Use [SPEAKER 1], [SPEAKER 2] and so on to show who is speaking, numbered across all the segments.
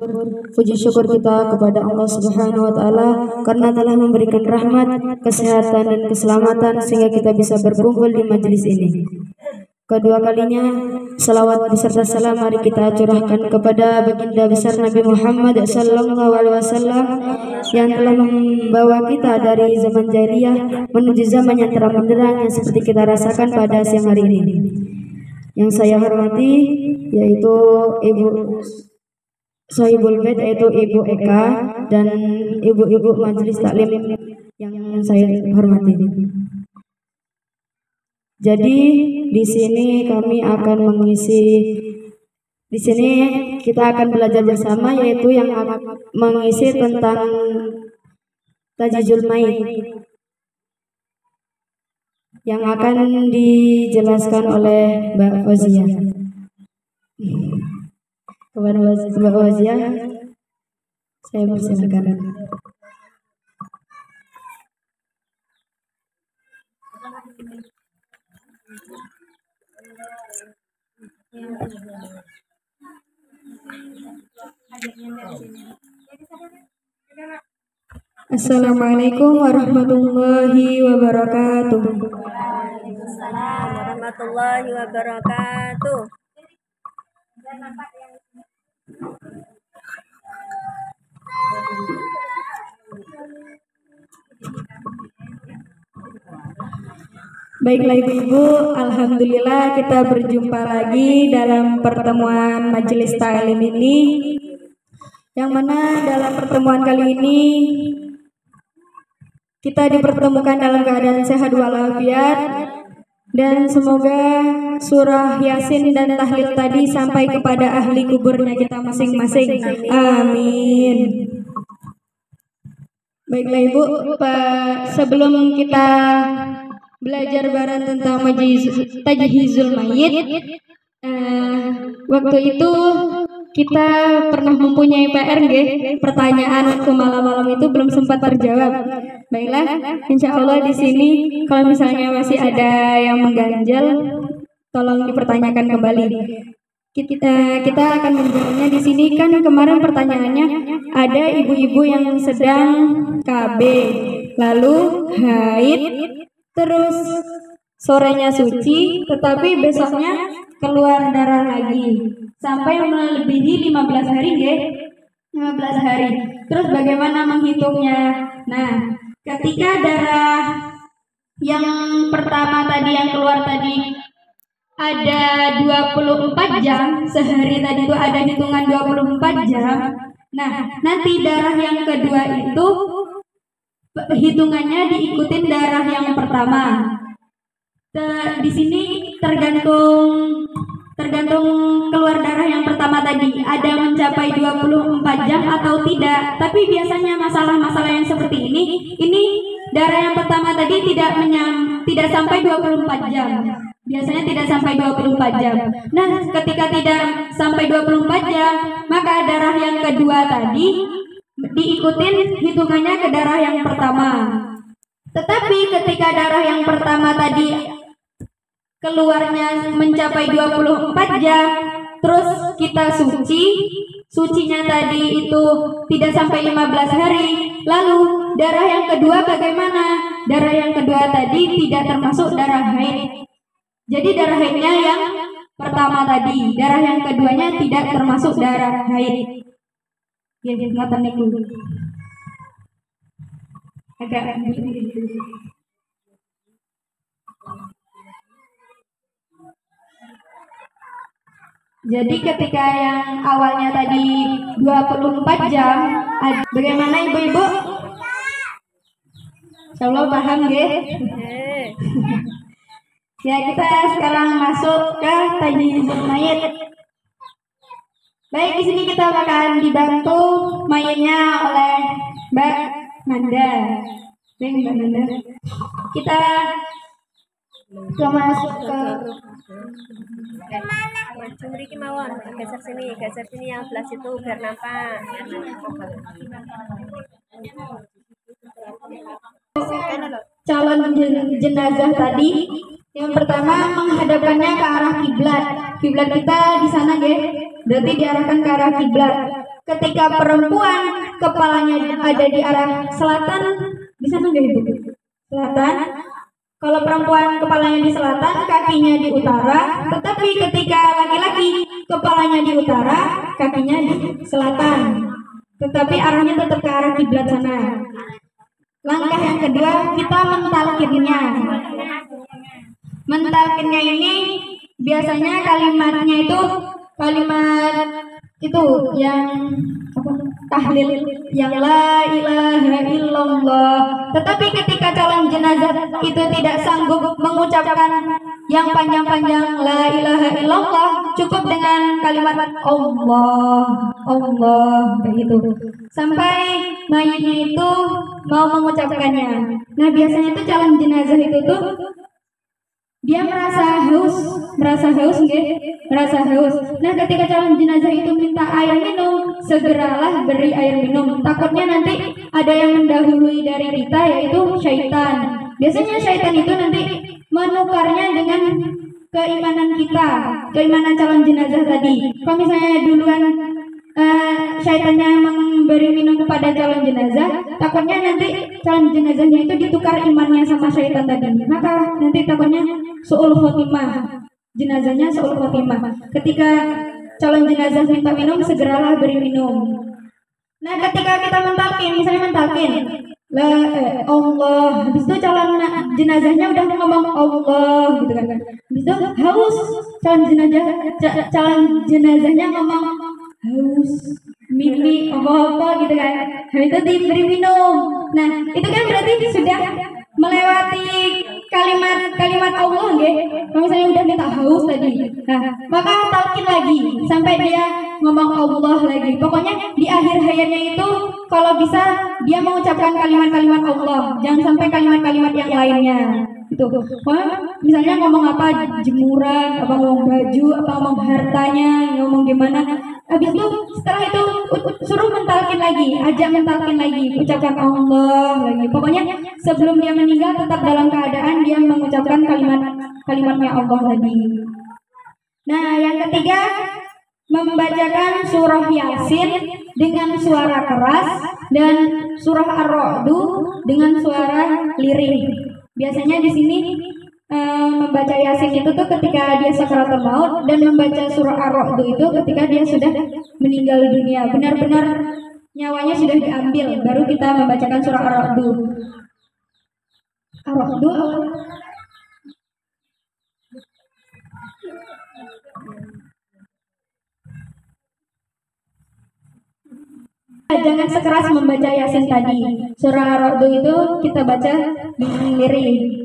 [SPEAKER 1] Puji syukur kita kepada Allah Subhanahu wa taala karena telah memberikan rahmat, kesehatan dan keselamatan sehingga kita bisa berkumpul di majelis ini. Kedua kalinya salawat beserta salam mari kita curahkan kepada baginda besar Nabi Muhammad sallallahu alaihi wasallam yang telah membawa kita dari zaman jahiliyah menuju zaman yang terang benderang yang seperti kita rasakan pada siang hari ini. Yang saya hormati yaitu Ibu Sohibul Bait, yaitu Ibu Eka dan ibu-ibu majelis taklim yang saya hormati. Jadi di sini kami akan kita akan belajar bersama, yaitu yang akan mengisi tentang Tajizul Mait yang akan dijelaskan oleh Mbak Fauzia. Kepada Mbak Fauzia, saya persilakan. Assalamualaikum warahmatullahi wabarakatuh.
[SPEAKER 2] Waalaikumsalam warahmatullahi wabarakatuh.
[SPEAKER 1] Baiklah ibu-ibu, alhamdulillah kita berjumpa lagi dalam pertemuan majelis taklim ini, yang mana dalam pertemuan kali ini kita dipertemukan dalam keadaan sehat walafiat, dan semoga surah Yasin dan tahlil tadi sampai kepada ahli kuburnya kita masing-masing. Amin. Baiklah ibu, sebelum kita belajar bareng tentang Tajhizul Mayit, waktu itu kita pernah mempunyai PR pertanyaan waktu malam-malam itu belum sempat terjawab. Baiklah, insya Allah di sini kalau misalnya masih ada yang mengganjal, tolong dipertanyakan kembali. Kita akan menjawabnya di sini. Kan kemarin pertanyaannya ada ibu-ibu yang sedang KB, lalu haid, terus sorenya suci, tetapi besoknya keluar darah lagi sampai melebihi 15 hari 15 hari. Terus bagaimana menghitungnya? Nah, ketika darah yang pertama tadi yang keluar tadi ada 24 jam, sehari tadi itu ada hitungan 24 jam. Nah, nanti darah yang kedua itu hitungannya diikutin darah yang pertama. Di sini tergantung keluar darah yang pertama tadi ada mencapai 24 jam atau tidak. Tapi biasanya masalah-masalah yang seperti ini darah yang pertama tadi tidak sampai 24 jam. Biasanya tidak sampai 24 jam. Nah, ketika tidak sampai 24 jam, maka darah yang kedua tadi diikutin hitungannya ke darah yang pertama. Tetapi ketika darah yang pertama tadi keluarnya mencapai 24 jam, terus kita sucinya tadi itu tidak sampai 15 hari, lalu darah yang kedua bagaimana? Darah yang kedua tadi tidak termasuk darah haid. Jadi darah haidnya yang pertama tadi, darah yang keduanya tidak termasuk darah haid. Ya, ngoten niku. Agak jadi ketika yang awalnya tadi 24 jam, bagaimana ibu-ibu? Insyaallah paham nggih? Ya, kita sekarang masuk ke Tajhizul Mayit. Baik, di sini kita akan dibantu mayitnya oleh Mbak Nanda. Baik, Mbak Nanda. Kita masuk ke
[SPEAKER 2] Maju mriki mawon, geser sini yang belas itu biar nampak.
[SPEAKER 1] Calon jenazah tadi, yang pertama menghadapkannya ke arah kiblat. Kiblat kita di sana, berarti diarahkan ke arah kiblat. ketika perempuan kepalanya ada di arah selatan, di sana nggak Ibu? Selatan. Kalau perempuan kepalanya di selatan, kakinya di utara, tetapi ketika laki-laki kepalanya di utara, kakinya di selatan. Tetapi arahnya tetap ke arah kiblat sana. Langkah yang kedua, kita mentalkinnya. Mentalkinnya ini biasanya kalimatnya itu kalimat itu yang tahlil, yang la ilaha illallah. Tetapi ketika calon jenazah itu tidak sanggup mengucapkan yang panjang-panjang la ilaha illallah, cukup dengan kalimat Allah, Allah begitu. Sampai mayitnya itu mau mengucapkannya. Nah, biasanya itu calon jenazah itu tuh dia merasa haus nggih, merasa haus. Nah, ketika calon jenazah itu minta air minum, segeralah beri air minum. Takutnya nanti ada yang mendahului dari kita, yaitu syaitan. Biasanya syaitan itu nanti menukarnya dengan keimanan kita, keimanan calon jenazah tadi. Kalau misalnya duluan syaitannya memberi minum kepada calon jenazah, takutnya nanti calon jenazahnya itu ditukar imannya sama syaitan tadi. Maka nanti takutnya su'ul khotimah, jenazahnya su'ul khotimah. Ketika calon jenazah minta minum, segeralah beri minum. Nah, ketika kita mentalkin, misalnya mentalkin la Allah, habis itu calon jenazahnya udah ngomong Allah gitu kan. Habis itu haus, calon jenazahnya ngomong haus, mimpi apa gitu kan. Habis itu diberi minum. Nah, itu kan berarti sudah melewati kalimat Allah nggih. Kalau misalnya udah minta haus tadi. Nah, maka talkin lagi sampai dia ngomong Allah lagi. Pokoknya di akhir hayatnya itu kalau bisa dia mengucapkan kalimat-kalimat Allah, jangan sampai kalimat-kalimat yang lainnya. Itu. Misalnya ngomong apa, jemuran, apa ngomong baju, apa ngomong hartanya, ngomong gimana. Habis itu setelah itu suruh mentalkin lagi, ajak mentalkin lagi, ucapkan Allah lagi. Pokoknya sebelum dia meninggal tetap dalam keadaan dia mengucapkan kalimatnya Allah tadi. Nah, yang ketiga, membacakan surah Yasin dengan suara keras dan surah Ar-Ra'du dengan suara lirih. Biasanya di sini membaca Yasin itu tuh ketika dia sakaratul maut, dan membaca surah Ar-Ra'du itu ketika dia sudah meninggal dunia, benar-benar nyawanya sudah diambil, baru kita membacakan surah Ar-Ra'du. Ar-Ra'du jangan sekeras membaca Yasin tadi. Surah Ar-Ra'du itu kita baca dengan lirih.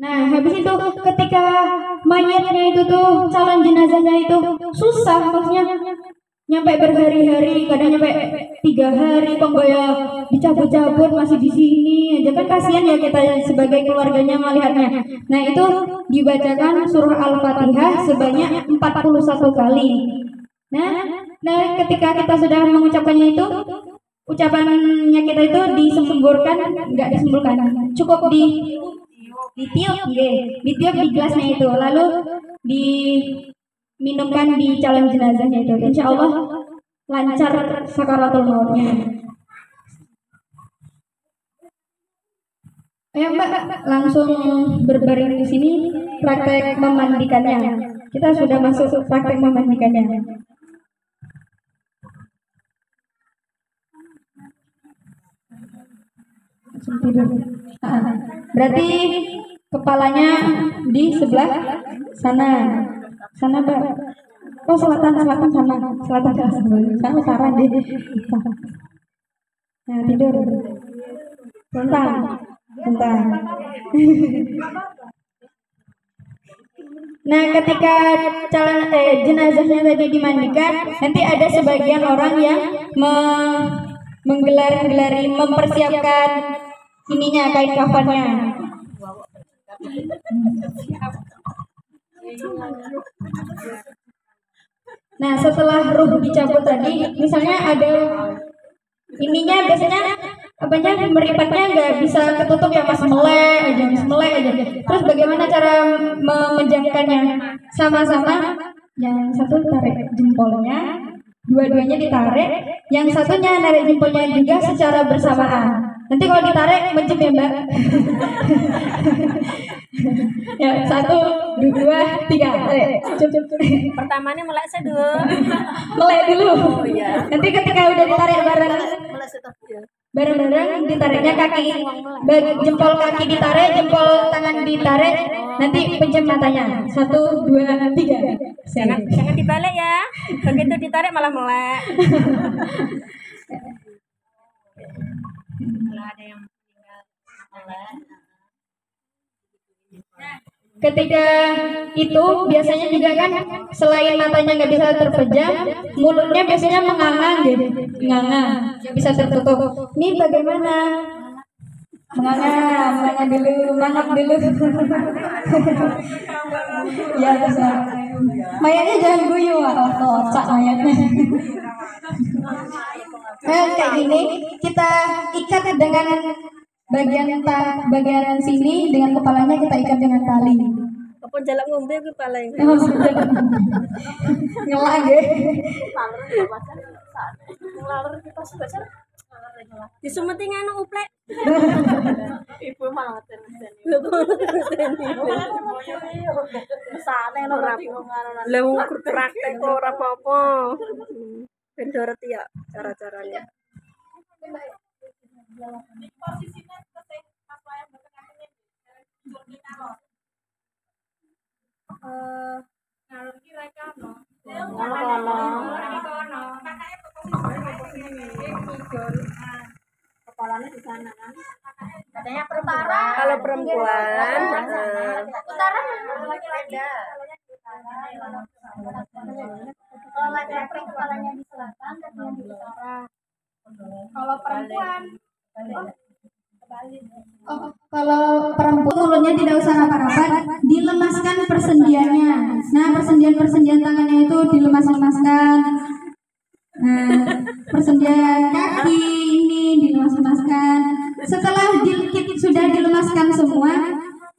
[SPEAKER 1] Nah, habis itu ketika mayatnya itu tuh, calon jenazahnya itu susah, maksudnya nyampe berhari-hari, kadang nyampe 3 hari, kok ya dicabut-cabut masih di sini aja, kan kasihan ya kita sebagai keluarganya melihatnya. Nah, itu dibacakan surah Al-Fatihah sebanyak 41 kali. Nah, ketika kita sudah mengucapkannya itu, ucapannya kita itu enggak disembulkan, cukup ditiup di gelasnya itu, lalu diminumkan di calon jenazahnya itu. Insya Allah lancar sakaratul mautnya. Ayo Mbak, langsung berbaring di sini praktek memandikannya. Kita sudah masuk praktek memandikannya. Tidur. Berarti kepalanya di sebelah sana Mbak. Oh, selatan sana, sana saran deh. Nah, tidur. Bentar. Nah, ketika calon jenazahnya tadi dimandikan, nanti ada sebagian orang yang menggelar-gelari, mempersiapkan ininya, kain kafannya. Nah, setelah ruh dicabut tadi, misalnya ada ininya, biasanya meripatnya nggak bisa ketutup ya, masih melek aja. Terus bagaimana cara memejamkannya? Sama-sama, yang satu tarik jempolnya, Dua-duanya ditarik, yang satunya narik jempolnya juga secara bersamaan. Nanti kalau ditarik menjem ya Mbak. Ya, 1, 2, 3, tarik. Cukup.
[SPEAKER 2] Pertamanya melek saya dulu.
[SPEAKER 1] Melek dulu.
[SPEAKER 2] Oh iya.
[SPEAKER 1] Nanti ketika udah ditarik bareng-bareng ditariknya kaki, jempol kaki ditarik, jempol tangan ditarik, nanti pinjam matanya. 1, 2, 3.
[SPEAKER 2] Jangan dibalik ya. Begitu ditarik malah melek. Kalau ada yang tinggal melek.
[SPEAKER 1] Ketika itu biasanya juga kan selain matanya nggak bisa terpejam, mulutnya biasanya menganga gitu, menganga, nggak bisa tertutup. Ini bagaimana? Menganga dulu, mangap dulu. Ya bisa. Mayatnya jangan guyu, kocak mayatnya. Kayak gini kita ikat dengan bagian sini dengan kepalanya kita ikat dengan tali.
[SPEAKER 2] Apa jalan ngombe gue paling.
[SPEAKER 1] Ngelak deh.
[SPEAKER 2] Lalu kita baca. Disumeti nganu uplek. Ibu malah ngeten. Lha praktek ora apa-apa. Ben doreti ya cara-caranya. Ngalor kira kono. Kepalanya di sana kan. Katanya utara. Kalau perempuan, utara beda. Kalau laki-laki kepalanya di selatan, kakinya di utara. Kalau perempuan,
[SPEAKER 1] kalau perempuan mulutnya tidak usah rapat-rapat, dilemaskan persendiannya. Nah, persendian tangannya itu dilemas-lemaskan. Nah, persendian kaki ini dilemas-lemaskan. Setelah sudah dilemaskan semua,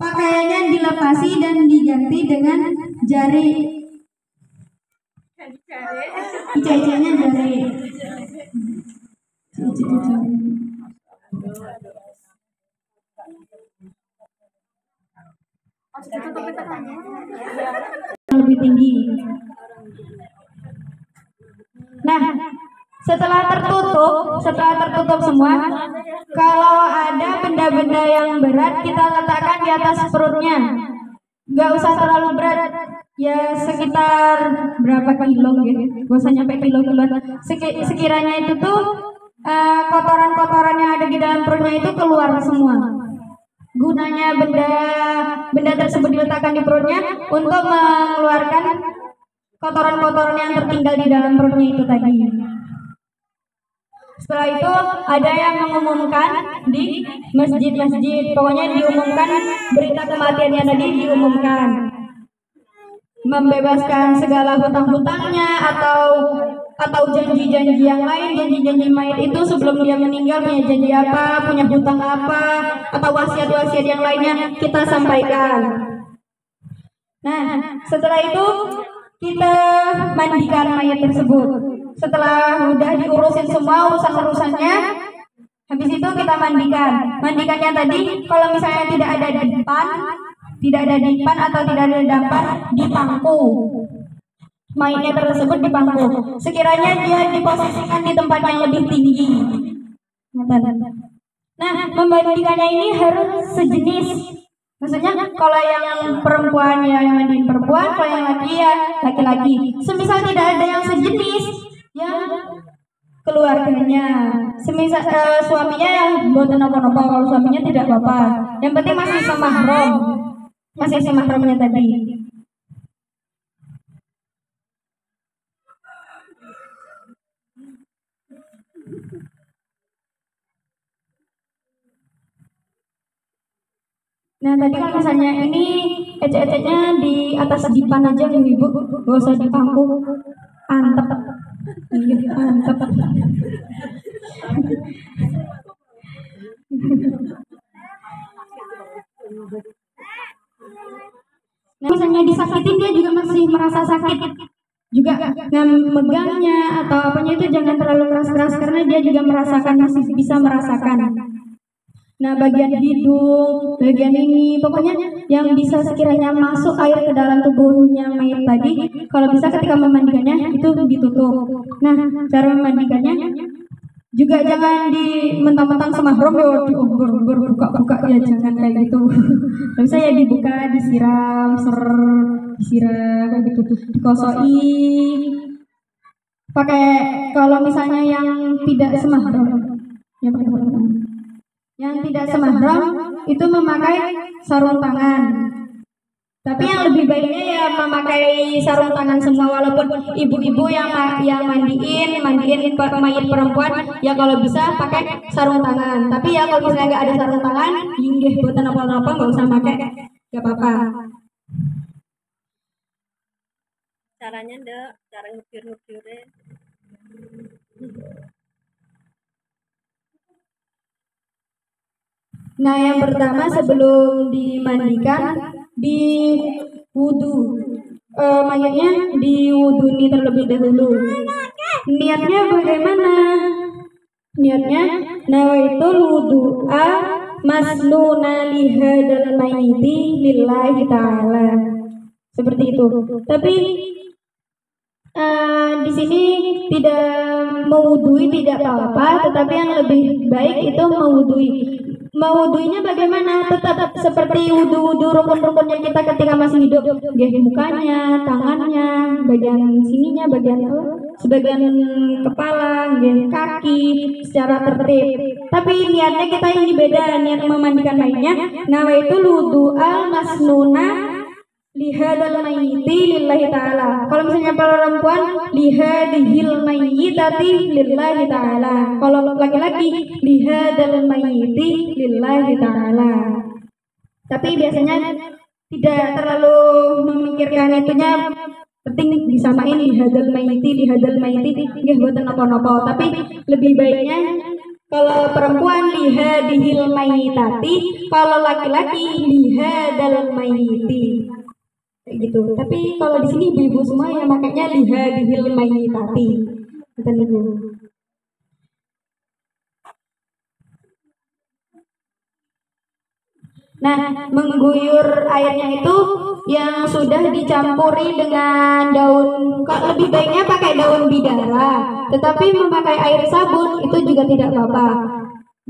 [SPEAKER 1] pakaiannya dilepasi dan diganti dengan jari. Jari-jarinya jari. Lebih tinggi. Nah, setelah tertutup semua, kalau ada benda-benda yang berat kita letakkan di atas perutnya. Gak usah terlalu berat, ya sekitar berapa kilo gitu, gak usah nyampe kilo-kiloan. Sekiranya itu tuh kotoran-kotoran yang ada di dalam perutnya itu keluar semua. Gunanya benda tersebut diletakkan di perutnya untuk mengeluarkan kotoran-kotoran yang tertinggal di dalam perutnya itu tadi. Setelah itu ada yang mengumumkan di masjid-masjid, pokoknya diumumkan berita kematiannya tadi diumumkan, membebaskan segala hutang-hutangnya atau janji-janji yang lain, janji-janji mayat itu sebelum dia meninggal punya janji apa, punya hutang apa, atau wasiat-wasiat yang lainnya kita sampaikan. Nah, setelah itu kita mandikan mayat tersebut. Setelah udah diurusin semua urusan-urusannya, habis itu kita mandikan. Mandikannya tadi kalau misalnya tidak ada dipan atau tidak ada dampan, dipangku. Mayatnya tersebut dipangku. Sekiranya dia diposisikan di tempat yang lebih tinggi. Nah, memandikannya ini harus sejenis. Maksudnya kalau yang perempuan ya yang mandiin perempuan, kalau yang laki ya laki-laki. Semisal tidak ada yang sejenis, yang keluarganya, semisal suaminya yang buatan apa-apa, kalau suaminya tidak apa-apa. Yang penting masih semahram, masih semahramnya tadi. Nah tadi kalau misalnya ini ecek-eceknya di atas dipan aja ibu, gak usah dipangku, antep, antep. Nah misalnya disakitin dia juga masih merasa sakit, juga megangnya atau apanya itu jangan terlalu keras-keras karena dia juga merasakan, masih bisa merasakan. Nah, bagian hidung, bagian ini, pokoknya yang bisa sekiranya masuk air ke dalam tubuhnya mayat tadi, kalau bisa ketika memandikannya itu ditutup. Nah, cara memandikannya juga jangan di mentang-mentang semahram ya buka-buka ya, jangan kayak gitu. Tapi saya dibuka, disiram, disiram kayak gitu, dikosoi. Pakai kalau misalnya yang tidak semahram, ya pakai sarung tangan. Yang tidak semahram itu memakai sarung tangan. Tapi yang lebih baiknya ya memakai sarung tangan semua, walaupun ibu-ibu yang mandiin mayat perempuan ya kalau bisa pakai sarung tangan. Tapi ya kalau misalnya nggak ada sarung tangan, inggih buatan apa-apa nggak usah pakai, nggak apa-apa.
[SPEAKER 3] Caranya ndak, cara ngukir-ngukirnya.
[SPEAKER 1] Nah, yang pertama sebelum dimandikan di wudhu, mayatnya diwuduni terlebih dahulu. Niatnya bagaimana? Niatnya nawaitul wudu'a masnuna lihadal mayyiti lillahi ta'ala. Seperti itu. Tapi di sini tidak mewudui tidak apa-apa, tetapi yang lebih baik itu mewudui. Mewuduinya bagaimana? Tetap seperti wudhu rukun-rukunnya kita ketika masih hidup. Nggih, mukanya, tangannya, bagian sininya, bagian sebagian kepala, nggih, kaki secara tertib. Tapi niatnya kita ini beda, niat memandikan mayatnya. Nawaitul wudu'a masnuna lihadal mayyiti lillahi ta'ala. Kalau misalnya perempuan lihadihil mayyitati lillahi ta'ala. Kalau laki-laki lihadal mayyiti lillahi ta'ala. Tapi biasanya tidak terlalu memikirkan itunya, penting disamain lihadal mayyiti nggih boten napa-napa. Tapi lebih baiknya kalau perempuan lihadihil mayyitati, kalau laki-laki lihadal mayyiti. Kayak gitu. Tapi kalau di sini ibu-ibu semua yang makanya lihadihil mayyitati. Betul Ibu. Nah, mengguyur airnya itu yang sudah dicampuri dengan daun, kok lebih baiknya pakai daun bidara, tetapi memakai air sabun itu juga tidak apa-apa.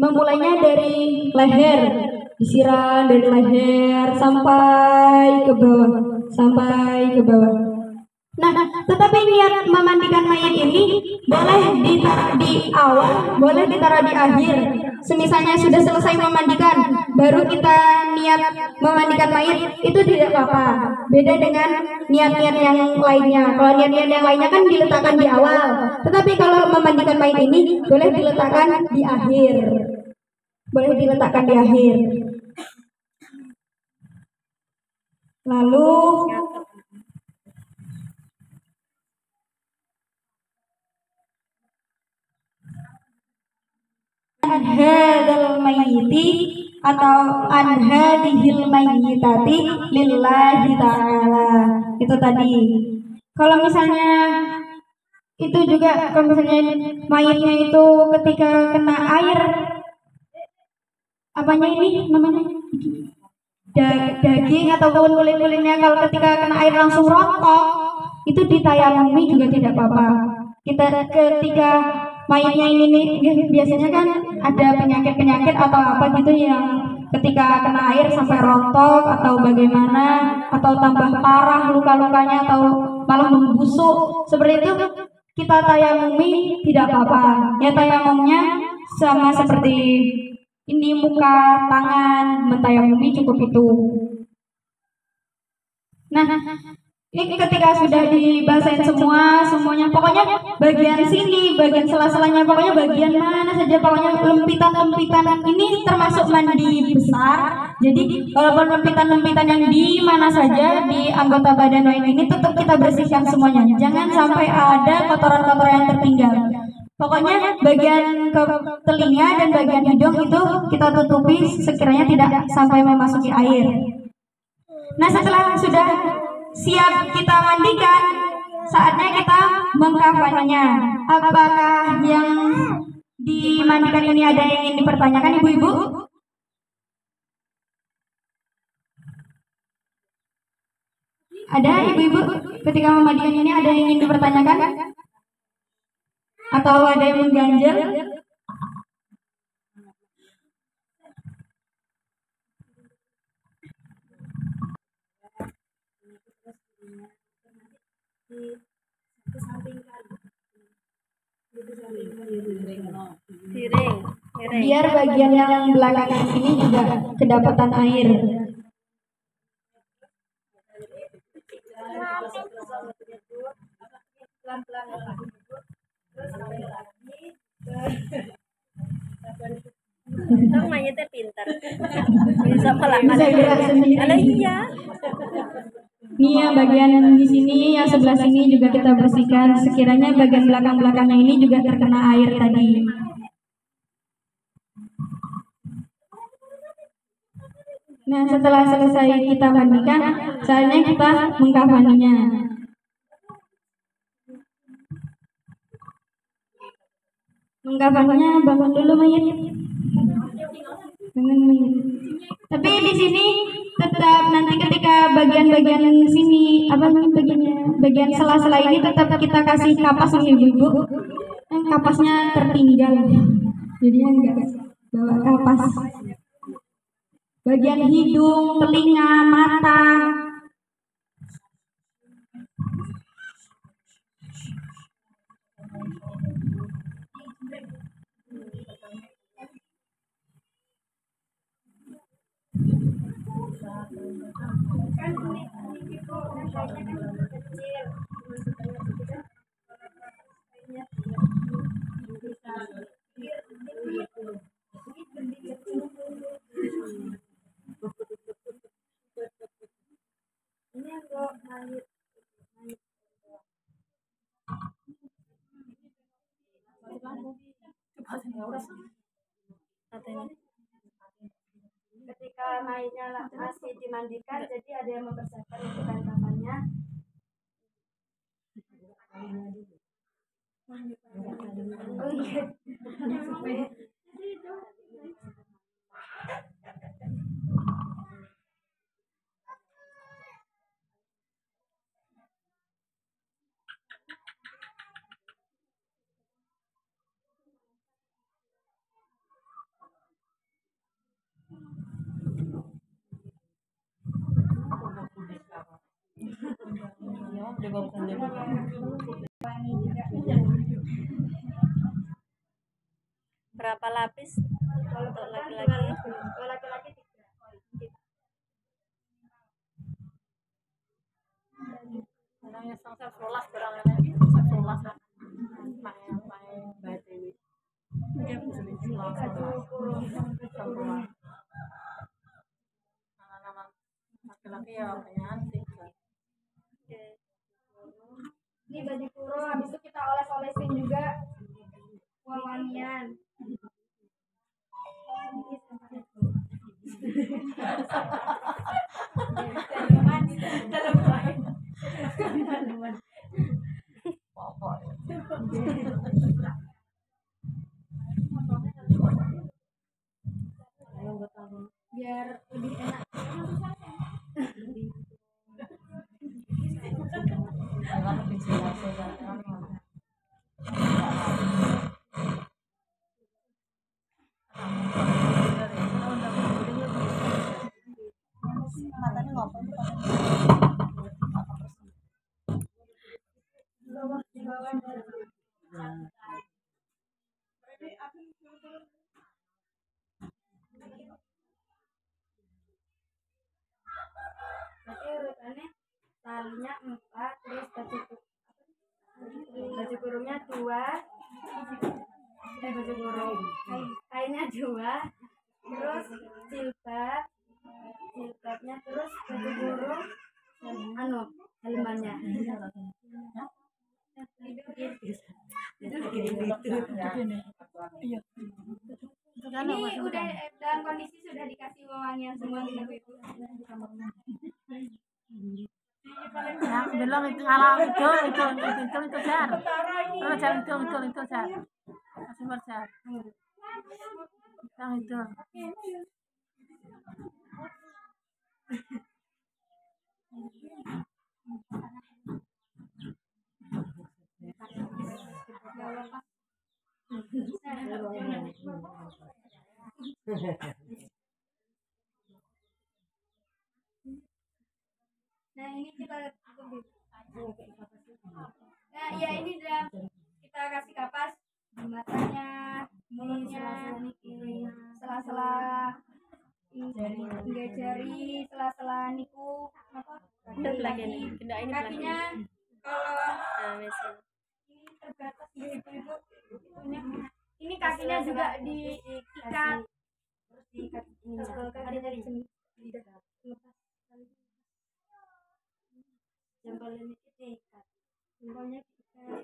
[SPEAKER 1] Memulainya dari leher, disiram dari leher sampai ke bawah. Nah, tetapi niat memandikan mayat ini boleh ditaruh di awal, boleh ditaruh di akhir. Semisalnya sudah selesai memandikan, baru kita niat memandikan mayat, itu tidak apa-apa. Beda dengan niat-niat yang lainnya. Kalau niat-niat yang lainnya kan diletakkan di awal, tetapi kalau memandikan mayat ini boleh diletakkan di akhir. Boleh diletakkan di akhir. Lalu hadal mayyiti atau anhadihil mayyitati lillahi ta'ala. Itu tadi. Kalau misalnya itu juga, kalau misalnya mayitnya itu ketika kena air, apanya ini namanya? Daging ataupun kulit-kulitnya, kalau ketika kena air langsung rontok, itu ditayamumi juga tidak apa-apa. Kita ketika mayatnya ini nih, biasanya kan ada penyakit-penyakit atau apa gitu yang ketika kena air sampai rontok atau bagaimana, atau tambah parah luka-lukanya atau malah membusuk, seperti itu kita tayamumi tidak apa-apa. Ya tayamumnya sama seperti ini, muka, tangan, mentayamumi cukup itu. Nah, ini ketika sudah dibasahin semuanya, pokoknya bagian sini, bagian sela-selanya, pokoknya bagian mana saja, pokoknya lempitan-lempitan ini termasuk mandi besar. Jadi walaupun lempitan-lempitan yang di mana saja di anggota badan ini tetap kita bersihkan semuanya. Jangan sampai ada kotoran-kotoran yang tertinggal. Pokoknya bagian ke telinga dan bagian hidung itu kita tutupi sekiranya tidak sampai memasuki air. Nah, setelah sudah siap kita mandikan, saatnya kita mengkafannya. Apakah yang dimandikan ini ada yang ingin dipertanyakan ibu-ibu? Ada ibu-ibu ketika memandikan ini ada yang ingin dipertanyakan? Atau ada yang mengganjal?
[SPEAKER 3] Piring.
[SPEAKER 1] Biar bagian yang belakang ini juga kedapatan air.
[SPEAKER 3] Tong mainnya pintar. Bisa pelanggan.
[SPEAKER 1] Bisa gerak sendiri.
[SPEAKER 3] Ada iya.
[SPEAKER 1] Nih ya bagian di sini yang sebelah sini juga kita bersihkan. Sekiranya bagian belakang-belakangnya ini juga terkena air tadi. Nah setelah selesai kita mandikan, saatnya kita mengkafaninya. Mengkafaninya bangun dulu mayat. Bangun mayat. Tapi di sini tetap nanti ketika bagian-bagian sini apa nih bagiannya bagian sela-sela ini tetap kita kasih kapas nih ibu. Kapasnya tertinggal. Jadi enggak bawa kapas. Bagian hidung, telinga, mata. Ketika mayatnya masih dimandikan, jadi ada yang mempersiapkan untuk kafannya.
[SPEAKER 3] Berapa lapis untuk laki-laki?
[SPEAKER 1] Kalau laki-laki 3.
[SPEAKER 2] Orangnya sang sekolah berangnya sekolah laki-laki ya penyantik.
[SPEAKER 1] Ini baju kurung, habis itu kita oles-olesin juga wangian. Biar lebih enak. Berarti urutannya talinya 4, terus baju kurungnya 2, baju kurung kainnya 2, terus jilbabnya, terus baju kurung helmannya. Ini udah dalam kondisi sudah dikasih wewangian semua kita itu.
[SPEAKER 2] Nah,
[SPEAKER 4] bilang itu alam itu jar. Terus jar itu jar. Kasih jar. Yang itu.
[SPEAKER 1] Nah ini kita nah ya ini udah kita kasih kapas di matanya, mulutnya, sela-sela hingga jari, sela-sela niku apa? Kakinya kalau ini terbatas ibu-ibu ini kakinya juga diikat terus diikat kakinya dari jempolnya diikat jempolnya diikat.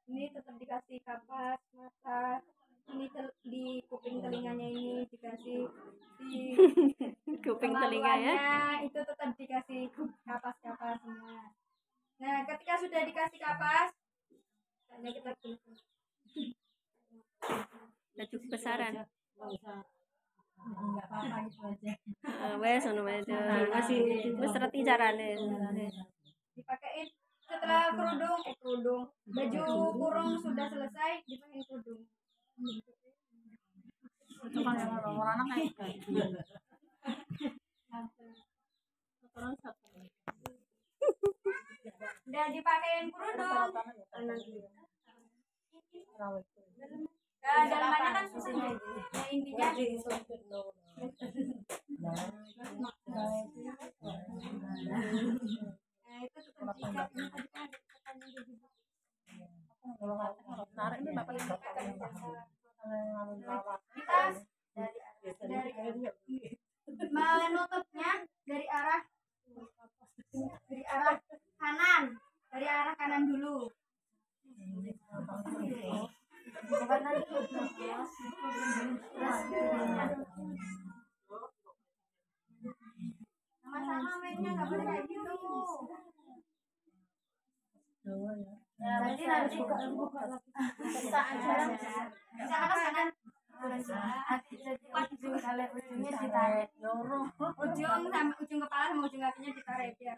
[SPEAKER 1] Ini tetap dikasih kapas mata, ini di kuping telinganya ini dikasih di
[SPEAKER 3] kuping telinga ya.
[SPEAKER 1] Itu tetap dikasih kapas-kapas semua. Nah ketika sudah dikasih kapas hanya kita
[SPEAKER 3] baju kebesaran
[SPEAKER 2] Enggak apa-apa itu aja.
[SPEAKER 3] wes ono aja masih wis ngerti carane
[SPEAKER 1] dipakein setelah kerudung baju kurung sudah selesai dipakein kerudung.
[SPEAKER 4] Itu kan orang kayak
[SPEAKER 1] udah dipakein kerudung. Nah, dalamannya kan susah. Nah, intinya nah itu tetap diikat.
[SPEAKER 4] tarik ini bapak
[SPEAKER 1] dari menutupnya dari arah kanan dulu. Sama-sama mainnya nggak boleh kayak gitu. Nanti harus buka lagi. Bisa aja. Bisa kanan. Ujungnya ditarik. Ujung sama ujung kepala sama ujung kakinya ditarik biar.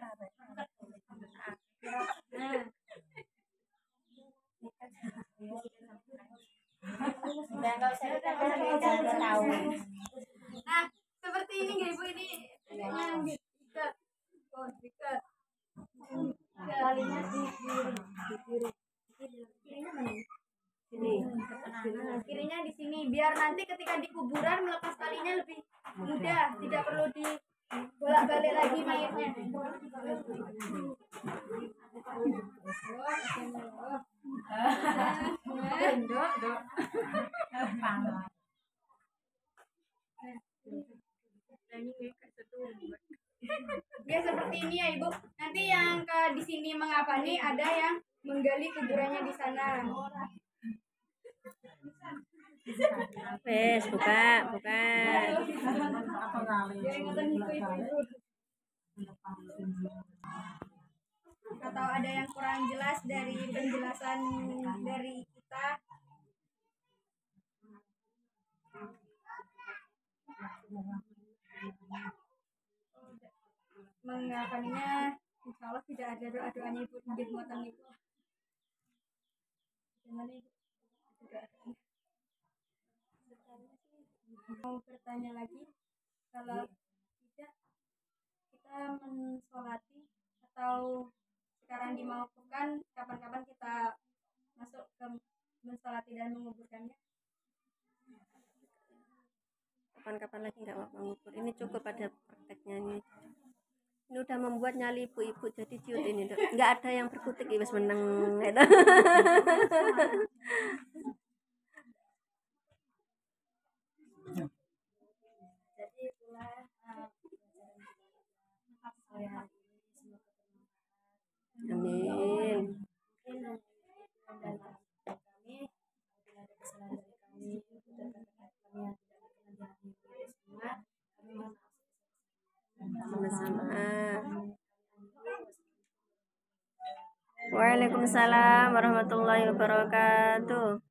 [SPEAKER 1] Nah, seperti ini nggak ibu ini diikat. Oh, diikat. Talinya di kiri. Kirinya mana? Sini. Kirinya di sini biar nanti ketika di kuburan melepas talinya lebih mudah, tidak perlu di bolak-balik lagi mayatnya. Ya seperti ini ya ibu. Nanti yang ke di sini mengapani ada yang menggali kuburannya di sana.
[SPEAKER 3] wes buka
[SPEAKER 1] Atau ada yang kurang jelas dari penjelasan dari kita, mengapaninya insya Allah tidak ada doa-doanya ibu mungkin muatan ibu. Gimana ibu? Mau bertanya lagi? Kalau tidak kita mensolati atau sekarang dimaukan kapan-kapan kita masuk ke mensolati dan menguburkannya.
[SPEAKER 3] kapan-kapan lagi nggak mau mengukur ini cukup ada prakteknya ini udah membuat nyali ibu-ibu jadi ciut ini tuh nggak ada yang berkutik wis meneng gitu.
[SPEAKER 1] Jadi itulah
[SPEAKER 3] Amin. Sama-sama. Waalaikumsalam warahmatullahi wabarakatuh.